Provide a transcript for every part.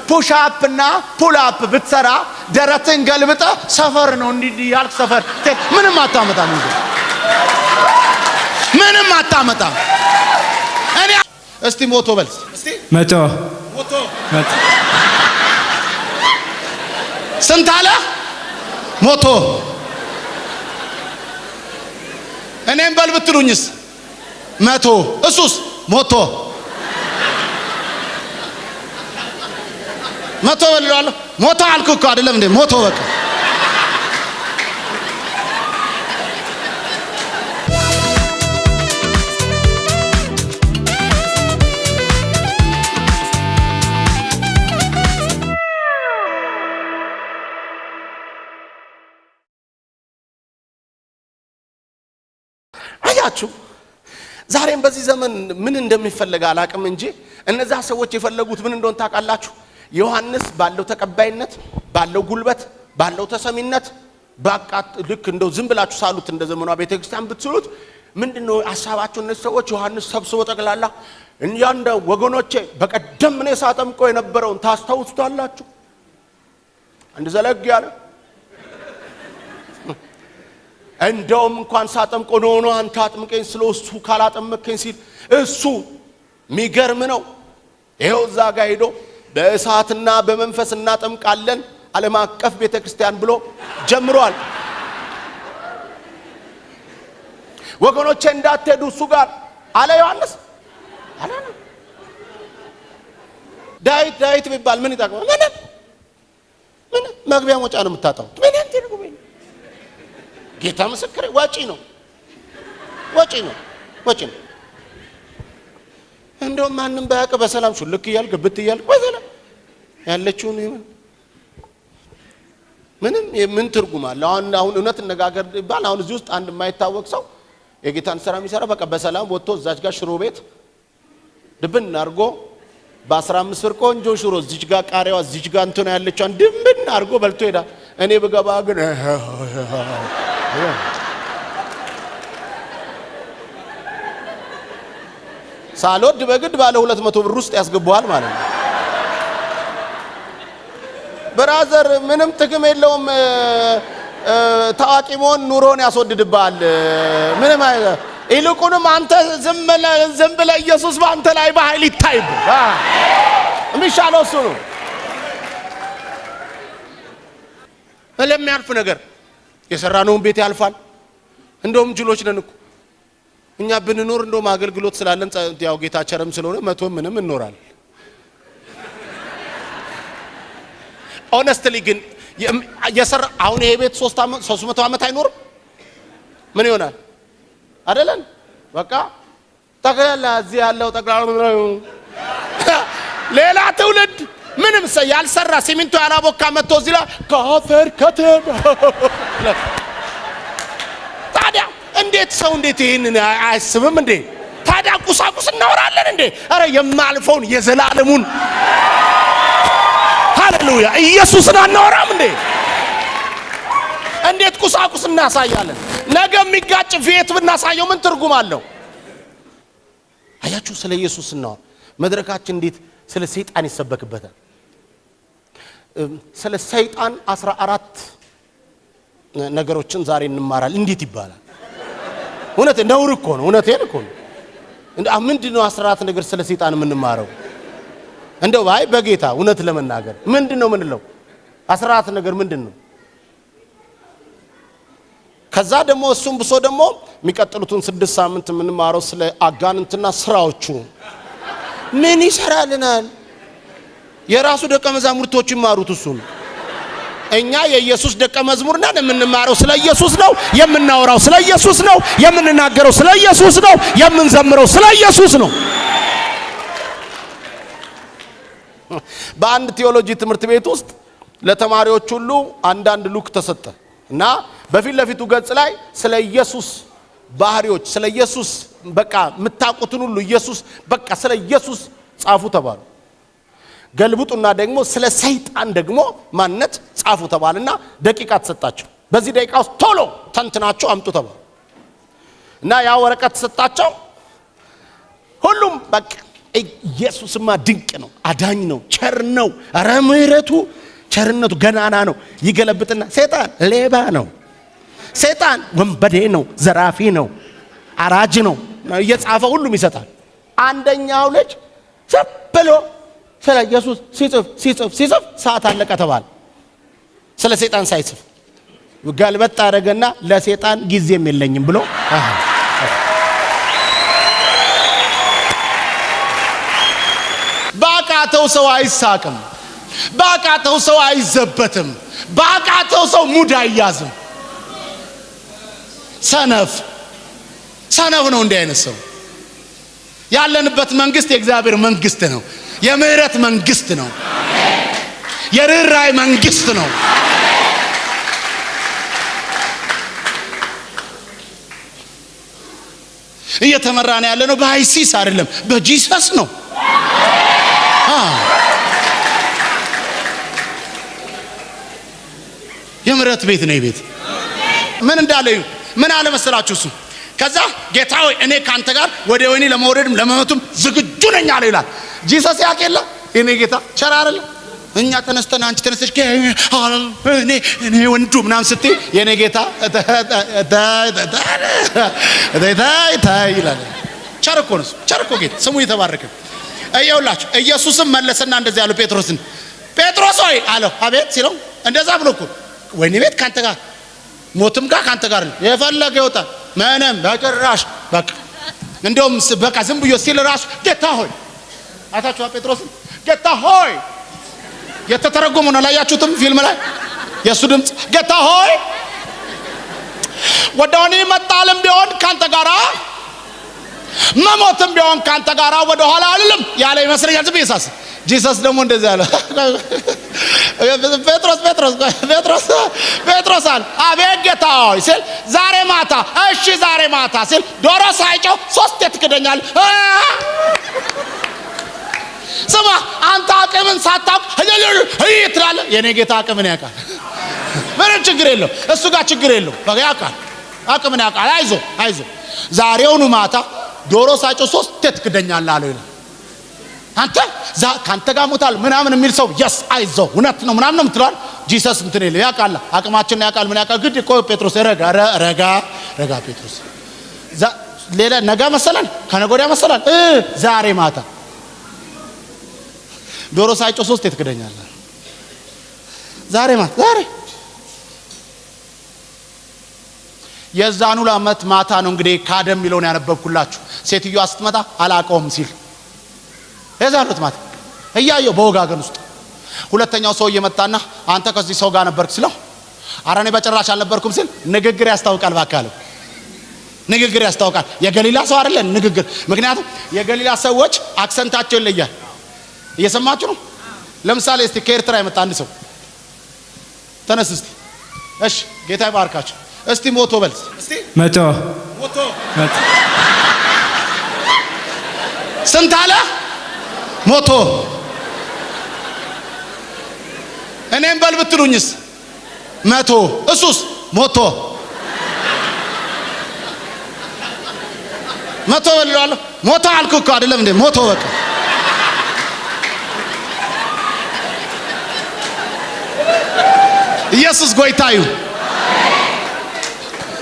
ፑሽ አፕ እና ፑል አፕ ብትሰራ ደረትን ገልብጠ ሰፈር ነው እንዲህ ያልክ ሰፈር ምንም አታመጣም እንዴ ምንም አታመጣም እኔ እስቲ ሞቶ በልስ እስቲ መቶ ስንት አለ ሞቶ እኔም በል ብትሉኝስ መቶ እሱስ ሞቶ መቶ በልሏለሁ ሞቶ አልኩ እኮ አይደለም እንዴ ሞቶ በቃ አያችሁ ዛሬም በዚህ ዘመን ምን እንደሚፈልግ አላቅም እንጂ እነዛ ሰዎች የፈለጉት ምን እንደሆነ ታውቃላችሁ ዮሐንስ ባለው ተቀባይነት ባለው ጉልበት ባለው ተሰሚነት ባቃት ልክ እንደው ዝም ብላችሁ ሳሉት እንደ ዘመኗ ቤተክርስቲያን ብትሉት ምንድነው ሐሳባቸው እነዚህ ሰዎች ዮሐንስ ሰብስቦ ጠቅላላ እንያንደ ወገኖቼ በቀደም እኔ ሳጠምቆ የነበረውን ታስተውስታላችሁ አንድ ዘለግ ያለ እንደውም እንኳን ሳጠምቆ ነው አንተ አጥምቀኝ ስለሱ ካላጠመከኝ ሲል እሱ ሚገርም ነው ይሄው እዛ ጋር ሄዶ በእሳትና በመንፈስ እናጠምቃለን ዓለም አቀፍ ቤተክርስቲያን ብሎ ጀምሯል ወገኖቼ እንዳትሄዱ እሱ ጋር አለ ዮሐንስ አላና ዳዊት ቢባል ምን ይጣቀማል ምን መግቢያ መውጫ ነው የምታጣው ምን እንትን ነው ጌታ መስከረ ዋጪ ነው እንደው ማንንም ባያቀ በሰላም ሹልክ ይያል ግብት ይያል በሰላም ያለችው ምንም ምን ትርጉም አለ አሁን እውነት እንነጋገር ይባል አሁን እዚህ ውስጥ አንድ የማይታወቅ ሰው የጌታን ሥራ የሚሰራ በቃ በሰላም ወጥቶ እዛች ጋር ሽሮ ቤት ድብን አርጎ በ15 ብር ቆንጆ ሽሮ እዚች ጋር ቃሪያዋ እዚች ጋር እንትን ያለችው ድብን አርጎ በልቶ ሄዳ እኔ በገባ ግን ሳሎድ በግድ ባለ 200 ብር ውስጥ ያስገባዋል ማለት ነው ብራዘር ምንም ጥቅም የለውም ታዋቂሞን ኑሮን ያስወድድባል ምንም ይልቁንም አንተ ዝም ብለ ኢየሱስ ባንተ ላይ በኃይል ይታይብ የሚሻለው እሱ ነው ለሚያልፍ ነገር የሰራነውን ቤት ያልፋል እንደውም ጅሎች ነን እኮ እኛ ብንኖር እንደውም አገልግሎት ስላለን ያው ጌታ ቸርም ስለሆነ መቶ ምንም እንኖራለን ሆነስትሊ ግን የሰራ አሁን ይሄ ቤት 300 ዓመት አይኖርም ምን ይሆናል አይደለም በቃ ጠቅላላ እዚህ ያለው ጠቅላላ ሌላ ትውልድ ምንም ያልሰራ ሲሚንቶ ያላቦካ መጥቶ እዚህ ላይ ካፈር ከተማ ታዲያ እንዴት ሰው እንዴት ይሄንን አያስብም እንዴ ታዲያ ቁሳቁስ እናወራለን እንዴ አረ የማልፈውን የዘላለሙን ሃሌሉያ ኢየሱስን አናወራም እንዴ እንዴት ቁሳቁስ እናሳያለን ነገ የሚጋጭ ቪት ብናሳየው ምን ትርጉም አለው አያችሁ ስለ ኢየሱስ ነው መድረካችን እንዴት ስለ ሰይጣን ይሰበክበታል ስለ ሰይጣን 14 ነገሮችን ዛሬ እንማራለን እንዴት ይባላል እውነት ነውር እኮ ነው እውነቴን እኮ ነው ምንድነው 14 ነገር ስለ ሰይጣን የምንማረው እንደው ባይ በጌታ እውነት ለመናገር ምንድነው ምንለው 14 ነገር ምንድነው ከዛ ደግሞ እሱም ብሶ ደግሞ የሚቀጥሉትን 6 ሳምንት የምንማረው ስለ አጋንንትና ስራዎቹ ምን ይሰራልናል የራሱ ደቀ መዛሙርቶች ይማሩት እሱን እኛ የኢየሱስ ደቀ መዝሙር ነን የምንማረው ስለ ኢየሱስ ነው የምናወራው ስለ ኢየሱስ ነው የምንናገረው ስለ ኢየሱስ ነው የምንዘምረው ስለ ኢየሱስ ነው በአንድ ቴዎሎጂ ትምህርት ቤት ውስጥ ለተማሪዎች ሁሉ አንዳንድ ሉክ ተሰጠ እና በፊት ለፊቱ ገጽ ላይ ስለ ኢየሱስ ባህሪዎች ስለ ኢየሱስ በቃ መታቁትን ሁሉ ኢየሱስ በቃ ስለ ኢየሱስ ጻፉ ተባሉ ገልብጡና ደግሞ ስለ ሰይጣን ደግሞ ማንነት ጻፉ ተባለና ደቂቃ ተሰጣቸው በዚህ ደቂቃ ውስጥ ቶሎ ተንትናቸው አምጡ ተባሉ እና ያ ወረቀት ተሰጣቸው ሁሉም በቃ ኢየሱስማ ድንቅ ነው፣ አዳኝ ነው፣ ቸር ነው። ኧረ ምህረቱ ቸርነቱ ገናና ነው። ይገለብጥና ሰይጣን ሌባ ነው፣ ሰይጣን ወንበዴ ነው፣ ዘራፊ ነው፣ አራጅ ነው እየጻፈ ሁሉም ይሰጣል። አንደኛው ልጅ ሰብሎ ስለ ኢየሱስ ሲጽፍ ሰዓት አለቀ ተባለ። ስለ ሰይጣን ሳይጽፍ ገልበጥ አደረገና ለሰይጣን ጊዜም የለኝም ብሎ ባቃተው ሰው አይሳቅም፣ ባቃተው ሰው አይዘበትም፣ ባቃተው ሰው ሙድ አይያዝም። ሰነፍ ነው እንዲህ አይነት ሰው። ያለንበት መንግስት የእግዚአብሔር መንግስት ነው። የምህረት መንግስት ነው። የርኅራኄ መንግስት ነው። እየተመራን ያለነው በአይሲስ አይደለም፣ በጂሰስ ነው። የምህረት ቤት ነው። ቤት ምን እንዳለ ምን አለ መሰላችሁ? እሱ ከዛ ጌታ ሆይ እኔ ካንተ ጋር ወደ ወህኒ ለመውረድም ለመሞትም ዝግጁ ነኝ አለ ይላል። ጂሰስ ያቀለ እኔ ጌታ ቸር አይደለ? እኛ ተነስተን አንቺ ተነስተሽ እኔ ወንዱ ምናምን ስትይ የኔ ጌታ ታይ ይላል። ቸር እኮ ነው፣ ቸር እኮ ጌታ ስሙ የተባረከ። እየውላችሁ ኢየሱስም መለሰና እንደዚህ ያለው ጴጥሮስን፣ ጴጥሮስ ሆይ አለው። አቤት ሲለው እንደዛ ብሎ እኮ ወህኒ ቤት ካንተ ጋር ሞትም ጋር ካንተ ጋር ነው፣ የፈለገ ይወጣል። ምንም በጭራሽ በቃ እንደውም በቃ ዝም ብሎ ሲል ራሱ ጌታ ሆይ አታችሁ ጴጥሮስን ጌታ ሆይ የተተረጎመ ነው። ላያችሁትም ፊልም ላይ የሱ ድምጽ ጌታ ሆይ ወደ ወህኒ መጣልም ቢሆን ካንተ ጋራ መሞትም ቢሆን ካንተ ጋራ ወደ ኋላ አልልም ያለ ይመስለኛል። ዝም ጂሰስ ደግሞ እንደዚህ አለ። ጴጥሮስ አለ አቤት ጌታ ሆይ ሲል ዛሬ ማታ እሺ ዛሬ ማታ ሲል ዶሮ ሳይጮህ 3 ትክደኛለህ። ስማ አንተ አቅምን ሳታውቅ ትላለህ። የኔ ጌታ አቅምን ያውቃል። ምንም ችግር የለው፣ እሱ ጋር ችግር የለው። በቃ ያውቃል፣ አቅምን ያውቃል። አይዞ ዛሬውኑ ማታ ዶሮ ሳይጮህ 3 ትክደኛለህ አለው ይላል። አንተ ካንተ ጋር ሞታል ምናምን የሚል ሰው yes አይዞ እውነት ነው ምናምን ነው የምትለው። ጂሰስ እንትን ይል ያውቃል፣ አቅማችን ያውቃል። ምን ያውቃል? ግድ እኮ ጴጥሮስ ረጋ ጴጥሮስ ሌላ ነገ መሰለን ከነገ ወዲያ መሰለን ዛሬ ማታ ዶሮ ሳይጮህ 3 ትክደኛለህ። ዛሬ ማታ የዛኑ ዓመት ማታ ነው እንግዲህ ካደም የሚለውን ያነበብኩላችሁ። ሴትዮዋ ስትመጣ አላቀውም ሲል የዛኑት ማታ እያየው በወጋገን ውስጥ ሁለተኛው ሰው እየመጣና አንተ ከዚህ ሰው ጋር ነበርክ ሲለው ኧረ እኔ በጭራሽ አልነበርኩም ሲል ንግግር ያስታውቃል። ባካለ ንግግር ያስታውቃል። የገሊላ ሰው አይደለ ንግግር። ምክንያቱም የገሊላ ሰዎች አክሰንታቸው ይለያል። እየሰማችሁ ነው? ለምሳሌ እስቲ ከኤርትራ የመጣ አንድ ሰው ተነስ እስቲ። እሺ ጌታ ይባርካችሁ። እስቲ ሞቶ በል እስቲ ሞቶ ስንት አለ? ሞቶ። እኔም በል ብትሉኝስ? 100። እሱስ ሞቶ 100 በል ይላል። ሞቶ አልኩ እኮ አይደለም እንዴ? ሞቶ በቃ ኢየሱስ ጎይታዩ።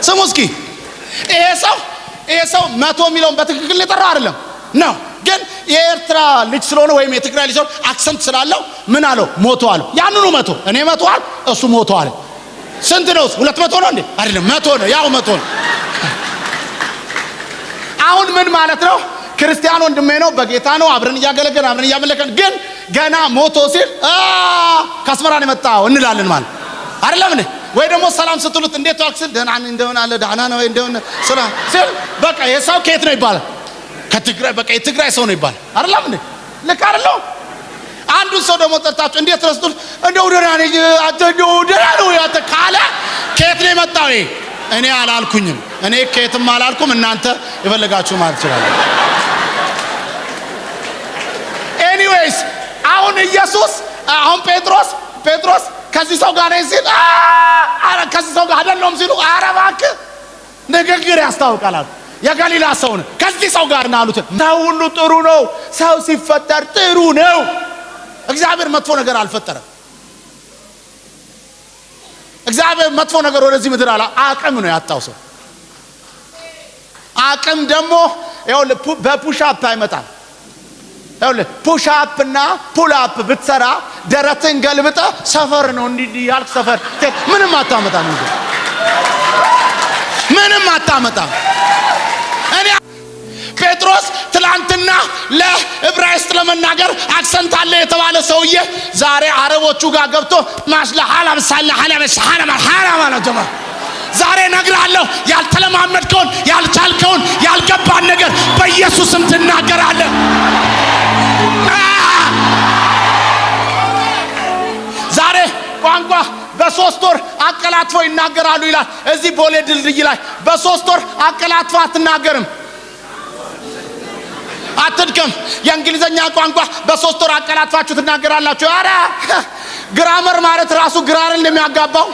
ስሙ እስኪ ይሄ ሰው 100 የሚለውን በትክክል የጠራው አይደለም ነው፣ ግን የኤርትራ ልጅ ስለሆነ ወይም የትግራይ ልጅ ስለሆነ አክሰንት ስላለው ምን አለው? ሞቶ አለው። ያንኑ 100 እኔ 100 አለ፣ እሱ ሞቶ አለ። ስንት ነው? 200 ነው እንዴ? አይደለም 100 ነው። ያው 100 ነው። አሁን ምን ማለት ነው? ክርስቲያን ወንድሜ ነው፣ በጌታ ነው፣ አብረን እያገለገልን አብረን እያመለከን፣ ግን ገና ሞቶ ሲል ከአስመራን የመጣው እንላለን ማለት አይደለም እንዴ? ወይ ደግሞ ሰላም ስትሉት እንዴት ዋልክ? ደህና እንደሆነ አለ ዳና ነው እንደሆነ ሰላም ሲል በቃ የሰው ከየት ነው ይባላል? ከትግራይ በቃ የትግራይ ሰው ነው ይባላል አይደለም እንዴ? ልክ አይደለም? አንዱ ሰው ደግሞ ጠርታችሁ እንዴት ረስቱት እንደው ደህና ነኝ አትደው ደህና ነው ያተ ካለ ከየት ነው የመጣው? እኔ አላልኩኝም። እኔ ከየትም አላልኩም። እናንተ የፈለጋችሁ ማለት ይችላል። ኤኒዌይስ አሁን ኢየሱስ አሁን ጴጥሮስ ከዚህ ሰው ጋር ነኝ ሲል ከዚህ ሰው ጋር አይደለም ሲሉ ኧረ እባክህ ንግግር ያስታውቃል። የገሊላ ሰው ነው ከዚህ ሰው ጋር ነው አሉት። ሰው ሁሉ ጥሩ ነው። ሰው ሲፈጠር ጥሩ ነው። እግዚአብሔር መጥፎ ነገር አልፈጠረም። እግዚአብሔር መጥፎ ነገር ወደዚህ ምድር አቅም ነው ያጣው ሰው። አቅም ደግሞ ይኸውልህ በፑሽ አፕ አይመጣም። ይኸውልህ ፑሽ አፕ እና ፑል አፕ ብትሰራ ደረትን ገልብጠ ሰፈር ነው እንዲህ ያልክ ሰፈር ምንም አታመጣም። ምንም አታመጣም። እኔ ጴጥሮስ ትላንትና ለዕብራይስጥ ለመናገር አክሰንት አለ የተባለ ሰውዬ ዛሬ አረቦቹ ጋር ገብቶ ማሽላ ሐላብ ሳላ ሐላብ ሐላብ ሐላብ አለ ጀማ። ዛሬ ነግራለሁ ያልተለማመድከውን ያልቻልከውን ያልገባን ነገር በኢየሱስም ትናገራለህ። ዛሬ ቋንቋ በ3 ወር አቀላጥፎ ይናገራሉ ይላል። እዚህ ቦሌ ድልድይ ላይ በ3 ወር አቀላጥፎ አትናገርም። አትድከም። የእንግሊዘኛ ቋንቋ በ3 ወር አቀላጥፋችሁ ትናገራላችሁ። አረ ግራመር ማለት ራሱ ግራርን እንደሚያጋባው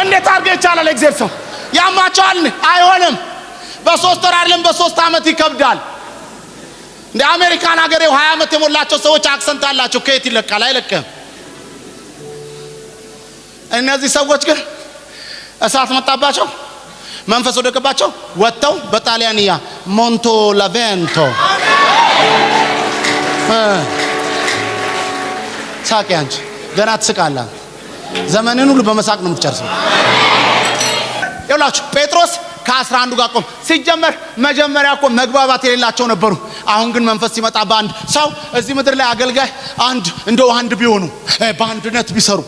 እንዴት አድርገ ይቻላል? እግዚአብሔር ሰው ያማቸዋል። አይሆንም። በ3 ወር አይደለም በ3 አመት ይከብዳል። እንደ አሜሪካን ሀገር 20 አመት የሞላቸው ሰዎች አክሰንት አላቸው። ከየት ይለቃል? አይለቀም። እነዚህ ሰዎች ግን እሳት መጣባቸው፣ መንፈስ ወደቀባቸው፣ ወጥተው በጣሊያንያ ሞንቶ ላቬንቶ ሳቂ። አንቺ ገና ትስቃለህ። ዘመንን ሁሉ በመሳቅ ነው የምትጨርሰው። ይኸውላችሁ ጴጥሮስ ከ11 ጋር ቆም። ሲጀመር መጀመሪያ እኮ መግባባት የሌላቸው ነበሩ። አሁን ግን መንፈስ ሲመጣ በአንድ ሰው እዚህ ምድር ላይ አገልጋይ አንድ ቢሆኑ በአንድነት ቢሰሩ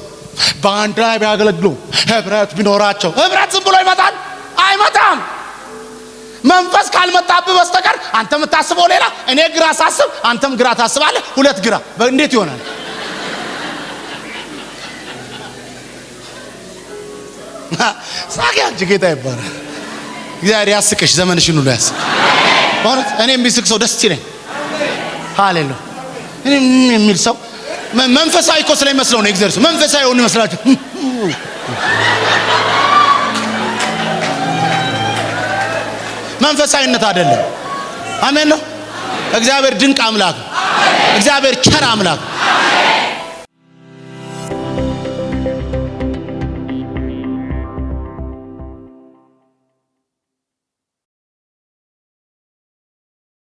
በአንድ ላይ ቢያገለግሉ ህብረት ቢኖራቸው። ህብረት ዝም ብሎ ይመጣል? አይመጣም። መንፈስ ካልመጣብህ በስተቀር አንተ የምታስበው ሌላ፣ እኔ ግራ ሳስብ አንተም ግራ ታስባለህ። ሁለት ግራ እንዴት ይሆናል? ሳቂ አንቺ። ጌታ ይባረክ። እግዚአብሔር ያስቅሽ፣ ዘመንሽን ሁሉ ያስቅ። ማለት እኔም ቢስቅ ሰው ደስ ይለኝ። ሃሌሉያ። እኔ የሚል ሰው መንፈሳዊ እኮ ስለሚመስለው ነው። እግዚአብሔር መንፈሳዊ ሆኖ ይመስላችሁ? መንፈሳዊነት አይደለም። አሜን ነው። እግዚአብሔር ድንቅ አምላክ፣ እግዚአብሔር ቸር አምላክ